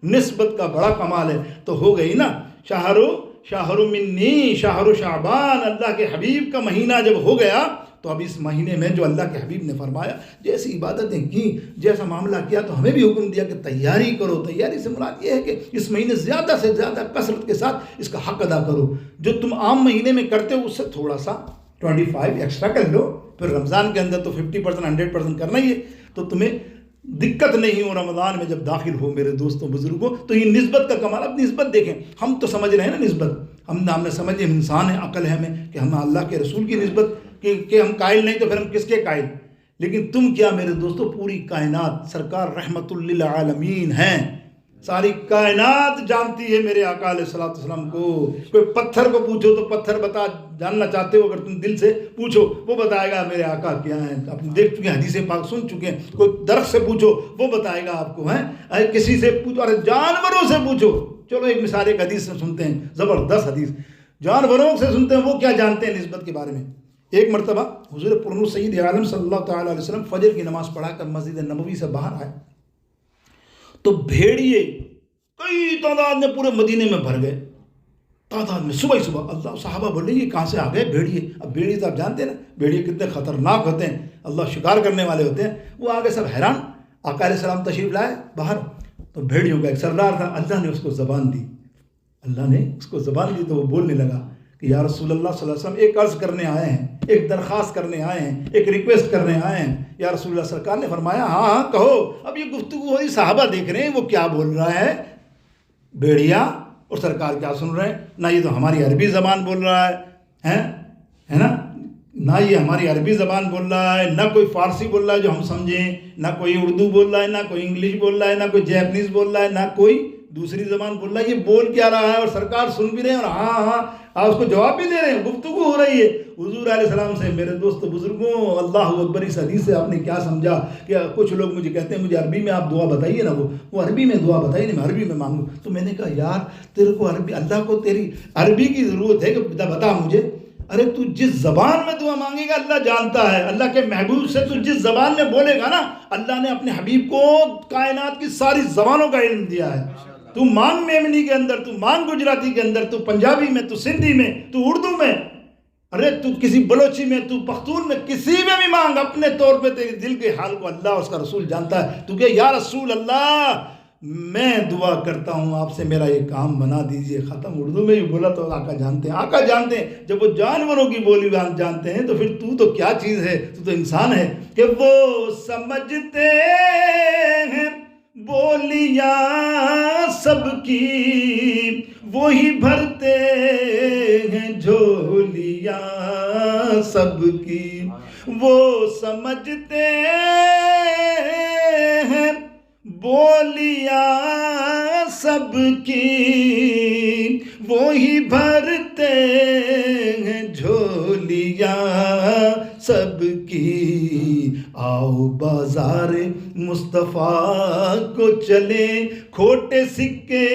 نسبت کا بڑا کمال ہے. تو ہو گئی نا شہر منی شہر شعبان، اللہ کے حبیب کا مہینہ جب ہو گیا تو اب اس مہینے میں جو اللہ کے حبیب نے فرمایا جیسی عبادتیں کی، جیسا معاملہ کیا، تو ہمیں بھی حکم دیا کہ تیاری کرو. تیاری سے مراد یہ ہے کہ اس مہینے زیادہ سے زیادہ کثرت کے ساتھ اس کا حق ادا کرو. جو تم عام مہینے میں کرتے ہو اس سے تھوڑا سا 25 ایکسٹرا کر لو. پھر رمضان کے اندر تو 50% 100% کرنا ہی ہے، تو تمہیں دقت نہیں ہو رمضان میں جب داخل ہو میرے دوستوں بزرگوں. تو یہ نسبت کا کمال. اب نسبت دیکھیں، ہم تو سمجھ رہے ہیں نا نسبت، ہم نے سمجھ لیا انسان ہے، عقل ہے ہمیں کہ ہم اللہ کے رسول کی نسبت کہ ہم قائل نہیں تو پھر ہم کس کے قائل. لیکن تم کیا میرے دوستو، پوری کائنات سرکار رحمت للعالمین ہیں. ساری کائنات جانتی ہے میرے آقا علیہ الصلوۃ والسلام کو. کوئی پتھر کو پوچھو تو پتھر جاننا چاہتے ہو، اگر تم دل سے پوچھو وہ بتائے گا میرے آقا کیا ہیں. آپ دیکھ چکے ہیں، حدیث پاک سن چکے ہیں. کوئی درخت سے پوچھو وہ بتائے گا آپ کو، ہیں کسی سے پوچھو، ارے جانوروں سے پوچھو. چلو ایک مثال ایک حدیث سے سنتے ہیں، زبردست حدیث. جانوروں سے سنتے ہیں وہ کیا جانتے ہیں نسبت کے بارے میں. ایک مرتبہ حضور پرنور سید عالم صلی اللہ تعالیٰ علیہ وسلم فجر کی نماز پڑھا کر مسجد نبوی سے باہر آئے تو بھیڑیے کئی تعداد میں پورے مدینے میں بھر گئے. تعداد میں صبح اللہ. صحابہ بولے یہ کہاں سے آ گئے بھیڑیے. اب بھیڑیے تو آپ جانتے ہیں نا بھیڑیے کتنے خطرناک ہوتے ہیں، اللہ شکار کرنے والے ہوتے ہیں. وہ آگے سب حیران. آقا علیہ السلام تشریف لائے باہر تو بھیڑیوں کا ایک سردار تھا. اللہ نے اس کو زبان دی، تو وہ بولنے لگا کہ یا رسول اللہ صلی اللہ علیہ وسلم ایک عرض کرنے آئے ہیں، ایک درخواست کرنے آئے ہیں، ایک ریکویسٹ کرنے آئے ہیں. یا رسول اللہ. سرکار نے فرمایا ہاں کہو. اب یہ گفتگو ہو رہی، صحابہ دیکھ رہے ہیں وہ کیا بول رہا ہے بھیڑیا، اور سرکار کیا سن رہے ہیں. نہ یہ تو ہماری عربی زبان بول رہا ہے نا، نہ یہ ہماری عربی زبان بول رہا ہے، نہ کوئی فارسی بول رہا ہے جو ہم سمجھیں، نہ کوئی اردو بول رہا ہے، نہ کوئی انگلش بول رہا ہے، نہ کوئی جیپنیز بول رہا ہے، نہ کوئی دوسری زبان بول رہا ہے. یہ بول کیا رہا ہے؟ اور سرکار سن بھی رہے ہیں اور ہاں آپ اس کو جواب بھی دے رہے ہیں، گفتگو ہو رہی ہے حضور علیہ السلام سے. میرے دوست بزرگوں، اللہ اکبر. اس حدیث سے آپ نے کیا سمجھا کہ کچھ لوگ مجھے کہتے ہیں مجھے عربی میں آپ دعا بتائیے نا، وہ عربی میں دعا بتائیے نا، میں عربی میں مانگوں. تو میں نے کہا یار تیرے کو عربی، اللہ کو تیری عربی کی ضرورت ہے کہ بتا مجھے. ارے تو جس زبان میں دعا مانگے گا اللہ جانتا ہے. اللہ کے محبوب سے تو جس زبان میں بولے گا نا، اللہ نے اپنے حبیب کو کائنات کی ساری زبانوں کا علم دیا ہے. تو مانگ میمنی کے اندر، تو مانگ گجراتی کے اندر، تو پنجابی میں، تو سندھی میں، تو اردو میں، ارے تو کسی بلوچی میں، تو پختون میں، کسی میں بھی مانگ. اپنے طور پہ تیرے دل کے حال کو اللہ اس کا رسول جانتا ہے. تو کہ یا رسول اللہ میں دعا کرتا ہوں آپ سے میرا یہ کام بنا دیجئے. ختم. اردو میں بھی بولا تو آقا جانتے ہیں. آقا جانتے ہیں. جب وہ جانوروں کی بولی جانتے ہیں تو پھر تو کیا چیز ہے، تو انسان ہے. کہ وہ سمجھتے ہیں بولیاں سب کی، وہی بھرتے ہیں جھولیاں سب کی. وہ سمجھتے ہیں بولیاں سب کی، وہی بھرتے ہیں جھولیاں سب کی. آؤ بازار مصطفیٰ کو چلے، کھوٹے سکے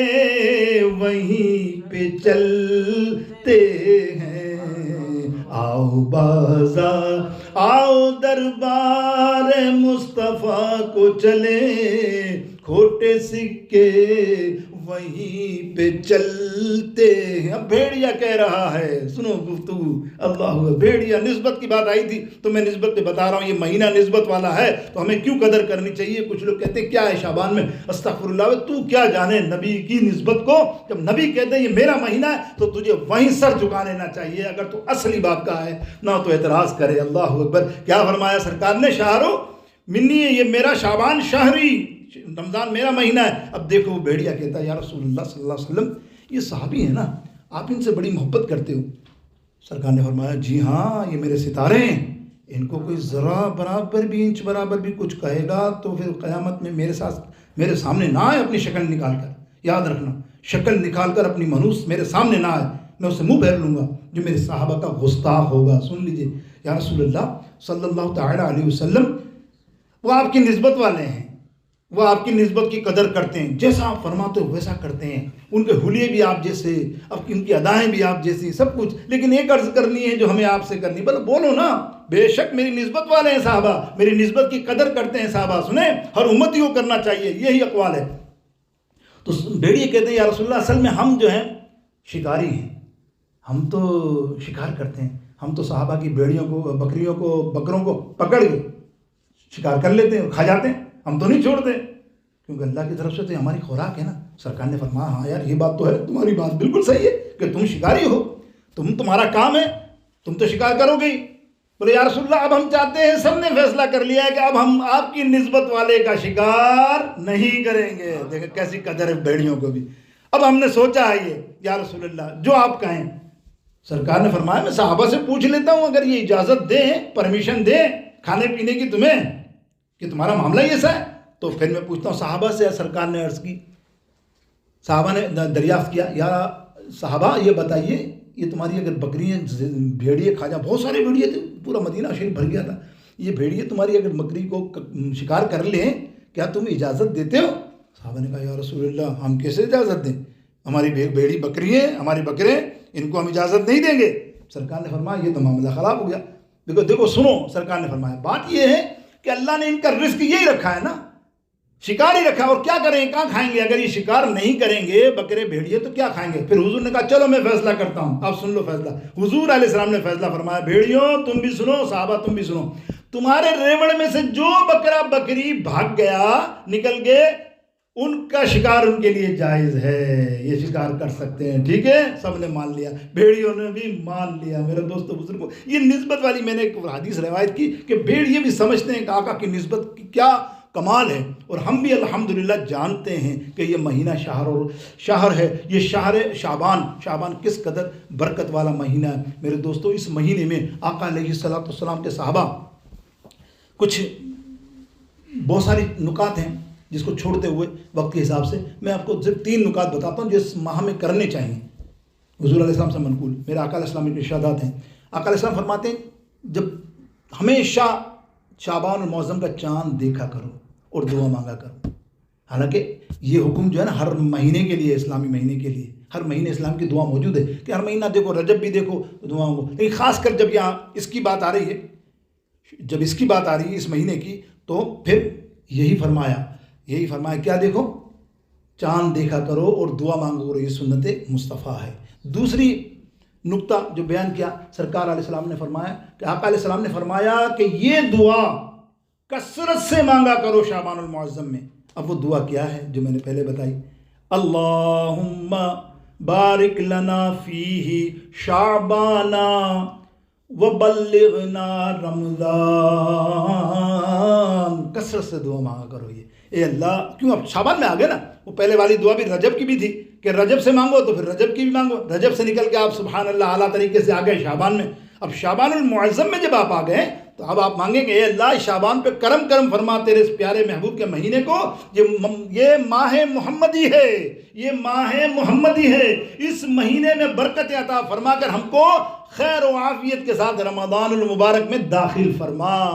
وہیں پہ چلتے ہیں. آؤ بازار، آؤ دربار مصطفیٰ کو چلے، کھوٹے سکے وہیں پہ چلتے ہیں. اب بھیڑیا کہہ رہا ہے، سنو گفتگو. اللہ، بھیڑیا نسبت کی بات آئی تھی تو میں نسبت پہ بتا رہا ہوں. یہ مہینہ نسبت والا ہے تو ہمیں کیوں قدر کرنی چاہیے. کچھ لوگ کہتے ہیں کیا ہے شعبان میں، استغفر اللہ، تو کیا جانے نبی کی نسبت کو. جب نبی کہتے ہیں یہ میرا مہینہ ہے تو تجھے وہیں سر جھکا لینا چاہیے. اگر تو اصلی بات کا ہے نہ تو اعتراض کرے. اللہ اکبر. کیا فرمایا سرکار نے؟ شہرو منی ہے، یہ میرا شعبان شہری، رمضان میرا مہینہ ہے. اب دیکھو وہ بھیڑیا کہتا ہے یا رسول اللہ صلی اللہ علیہ وسلم یہ صحابی ہیں نا، آپ ان سے بڑی محبت کرتے ہو. سرکار نے فرمایا جی ہاں یہ میرے ستارے ہیں، ان کو کوئی ذرا برابر بھی، انچ برابر بھی کچھ کہے گا تو پھر قیامت میں میرے سامنے نہ آئے اپنی شکل نکال کر. یاد رکھنا، شکل نکال کر اپنی منوس میرے سامنے نہ آئے، میں اسے منہ پھیر لوں گا جو میرے صحابہ کا گستاخ ہوگا. سن لیجئے یا رسول اللہ صلی اللہ تعالی علیہ وسلم وہ آپ کی نسبت والے ہیں، وہ آپ کی نسبت کی قدر کرتے ہیں. جیسا آپ فرماتے ہو ویسا کرتے ہیں. ان کے حلیے بھی آپ جیسے، اب ان کی ادائیں بھی آپ جیسی، سب کچھ. لیکن ایک عرض کرنی ہے جو ہمیں آپ سے کرنی. بولو نا. بے شک میری نسبت والے ہیں صحابہ، میری نسبت کی قدر کرتے ہیں صحابہ. سنیں، ہر امتی کو کرنا چاہیے. یہی اقوال ہے. تو بھیڑیے کہتے ہیں یا رسول اللہ اصل میں ہم جو ہیں شکاری ہیں، ہم تو شکار کرتے ہیں، ہم تو صحابہ کی بھیڑیوں کو، بکریوں کو، بکروں کو پکڑ کے شکار کر لیتے ہیں اور کھا جاتے ہیں، ہم تو نہیں چھوڑتے، کیونکہ اللہ کی طرف سے تو ہماری خوراک ہے نا۔ سرکار نے فرمایا ہاں یار یہ بات تو ہے، تمہاری بات بالکل صحیح ہے کہ تم شکاری ہو، تمہارا کام ہے، تم تو شکار کرو گے ہی۔ بولے یا رسول اللہ اب ہم چاہتے ہیں، سب نے فیصلہ کر لیا ہے کہ اب ہم آپ کی نسبت والے کا شکار نہیں کریں گے۔ دیکھیں کیسی قدر ہے بھیڑیوں کو بھی۔ اب ہم نے سوچا ہے یہ یا رسول اللہ جو آپ کہیں۔ سرکار نے فرمایا میں صحابہ سے پوچھ لیتا ہوں، اگر یہ اجازت دیں، پرمیشن دیں کھانے پینے کی تمہیں، کہ تمہارا معاملہ یہ ایسا ہے، تو پھر میں پوچھتا ہوں صحابہ سے۔ سرکار نے عرض کی، صحابہ نے دریافت کیا، یا صحابہ یہ بتائیے یہ تمہاری اگر بکریاں بھیڑیے کھا جائیں، بہت سارے بھیڑیے تھے، پورا مدینہ شریف بھر گیا تھا، یہ بھیڑیے تمہاری اگر بکری کو شکار کر لیں کیا تم اجازت دیتے ہو؟ صحابہ نے کہا یا رسول اللہ ہم کیسے اجازت دیں، ہماری بھیڑی بکری ہیں، ہماری بکرے، ان کو ہم اجازت نہیں دیں گے۔ سرکار نے فرمایا یہ تو معاملہ خراب ہو گیا۔ دیکھو سنو، سرکار نے فرمایا بات یہ ہے کہ اللہ نے ان کا رزق یہی رکھا ہے نا، شکار ہی رکھا، اور کیا کریں گے، کہاں کھائیں گے؟ اگر یہ شکار نہیں کریں گے بکرے بھیڑیے تو کیا کھائیں گے؟ پھر حضور نے کہا چلو میں فیصلہ کرتا ہوں، اب سن لو فیصلہ۔ حضور علیہ السلام نے فیصلہ فرمایا بھیڑیوں تم بھی سنو، صحابہ تم بھی سنو، تمہارے ریوڑ میں سے جو بکرا بکری بھاگ گیا، نکل گئے، ان کا شکار ان کے لیے جائز ہے، یہ شکار کر سکتے ہیں، ٹھیک ہے؟ سب نے مان لیا، بھیڑیوں نے بھی مان لیا۔ میرے دوستو بزرگوں، یہ نسبت والی میں نے ایک حدیث روایت کی کہ بھیڑیے بھی سمجھتے ہیں کہ آقا کی نسبت کی کیا کمال ہے، اور ہم بھی الحمدللہ جانتے ہیں کہ یہ مہینہ شہر ہے، یہ شہر شعبان کس قدر برکت والا مہینہ ہے۔ میرے دوستو اس مہینے میں آقا علیہ السلام کے صحابہ، کچھ بہت ساری نکات ہیں جس کو چھوڑتے ہوئے وقت کے حساب سے میں آپ کو صرف 3 نکات بتاتا ہوں جو اس ماہ میں کرنے چاہیے، حضور علیہ السلام سے منقول، میرے آقا علیہ السلام کے ارشادات ہیں۔ آقا علیہ السلام فرماتے ہیں جب ہمیشہ شعبان المعظم کا چاند دیکھا کرو اور دعا مانگا کرو۔ حالانکہ یہ حکم جو ہے نا ہر مہینے کے لیے، اسلامی مہینے کے لیے، ہر مہینے اسلام کی دعا موجود ہے کہ ہر مہینہ دیکھو، رجب بھی دیکھو دعا مانگو، لیکن خاص کر جب یہاں اس کی بات آ رہی ہے، جب اس کی بات آ رہی ہے اس مہینے کی، تو پھر یہی فرمایا کیا دیکھو، چاند دیکھا کرو اور دعا مانگو کرو، یہ سنت مصطفیٰ ہے۔ دوسری نقطہ جو بیان کیا، سرکار علیہ السلام نے فرمایا کہ آقا علیہ السلام نے فرمایا کہ یہ دعا کثرت سے مانگا کرو شعبان المعظم میں۔ اب وہ دعا کیا ہے جو میں نے پہلے بتائی، اللہم بارک لنا فیہ شعبانا وبلغنا رمضان۔ کثرت سے دعا مانگا کرو یہ، اے اللہ، کیوں اب شعبان میں آ گئے نا، وہ پہلے والی دعا بھی رجب کی بھی تھی کہ رجب سے مانگو تو پھر رجب کی بھی مانگو، رجب سے نکل کے آپ سبحان اللہ اعلیٰ طریقے سے آ گئے شعبان میں۔ اب شعبان المعظم میں جب آپ آ گئے تو اب آپ مانگیں کہ اے اللہ شعبان پہ کرم فرما تیرے اس پیارے محبوب کے مہینے کو، یہ ماہ محمدی ہے، یہ ماہ محمدی ہے، اس مہینے میں برکت عطا فرما کر ہم کو خیر و عافیت کے ساتھ رمضان المبارک میں داخل فرما۔